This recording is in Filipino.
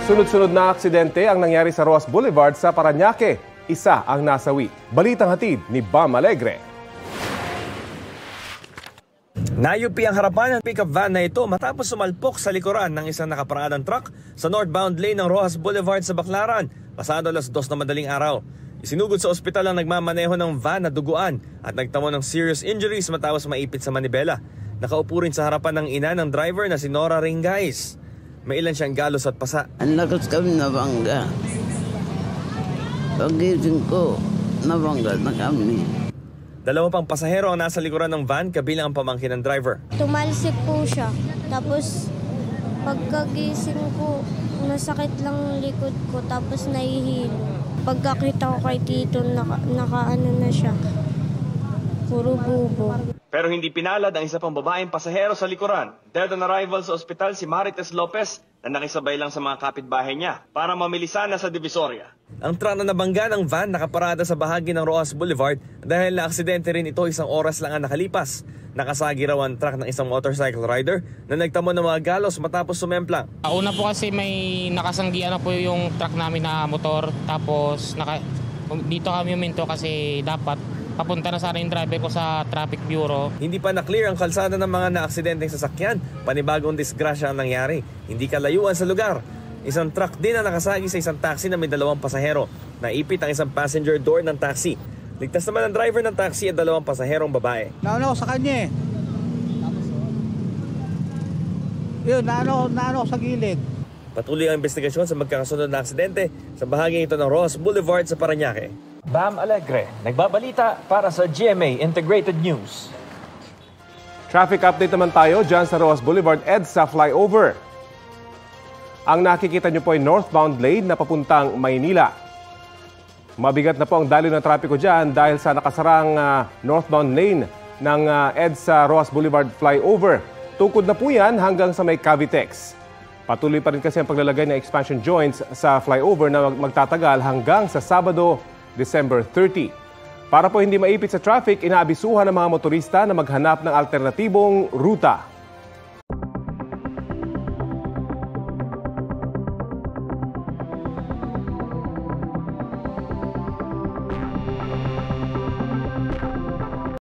Sunod-sunod na aksidente ang nangyari sa Roas Boulevard sa Parañaque. Isa ang nasawi. Balitang hatid ni Bam Alegre. Nayupi ang harapan ng pickup van na ito matapos sumalpok sa likuran ng isang nakaparadang truck sa northbound lane ng Roas Boulevard sa Baclaran, pasado alas 2 na madaling araw. Isinugod sa ospital ang nagmamaneho ng van na duguan at nagtamo ng serious injuries matapos maipit sa manibela. Nakaupo rin sa harapan ng ina ng driver na si Nora Ringais. May ilan siyang galos at pasa. Ang lakas kami nabangga. Pagising ko, nabangga na kami. Dalawa pang pasahero ang nasa likuran ng van kabilang ang pamangkin ng driver. Tumalsik po siya. Tapos pagkagising ko, masakit lang ang likod ko tapos nahihilo. Pagkakita ko kay Tito, nakaano na siya. Puro bubo. Pero hindi pinalad ang isa pang babaeng pasahero sa likuran. Dead on arrival sa ospital si Marites Lopez na nakisabay lang sa mga kapitbahay niya para mamilisan na sa Divisoria. Ang truck na nabangga ng van nakaparada sa bahagi ng Roas Boulevard dahil na-aksidente rin ito isang oras lang ang nakalipas. Nakasagi raw ang truck ng isang motorcycle rider na nagtamo ng mga galos matapos sumemplang. Una po kasi may nakasanggian na po yung truck namin na motor, tapos dito kami huminto kasi dapat papunta na sana yung driver ko sa traffic bureau. Hindi pa na-clear ang kalsada ng mga na-aksidenteng sasakyan. Panibagong disgrasya ang nangyari. Hindi kalayuan sa lugar. Isang truck din ang nakasagi sa isang taxi na may 2 pasahero. Naipit ang isang passenger door ng taxi. Ligtas naman ang driver ng taxi at 2 pasaherong babae. Naano sa kanya eh. Yun, naano sa gilid. Patuloy ang investigasyon sa magkakasunod na aksidente sa bahagi ito ng Roas Boulevard sa Parañaque. Bam Alegre, nagbabalita para sa GMA Integrated News. Traffic update naman tayo dyan sa Roas Boulevard EDSA flyover. Ang nakikita nyo po ay northbound lane na papuntang Maynila. Mabigat na po ang daloy ng trapiko dyan dahil sa nakasarang northbound lane ng EDSA Roas Boulevard flyover. Tukod na po yan hanggang sa may Cavitex. Patuloy pa rin kasi ang paglalagay ng expansion joints sa flyover na magtatagal hanggang sa Sabado, December 30. Para po hindi maipit sa traffic, inaabisuhan ng mga motorista na maghanap ng alternatibong ruta.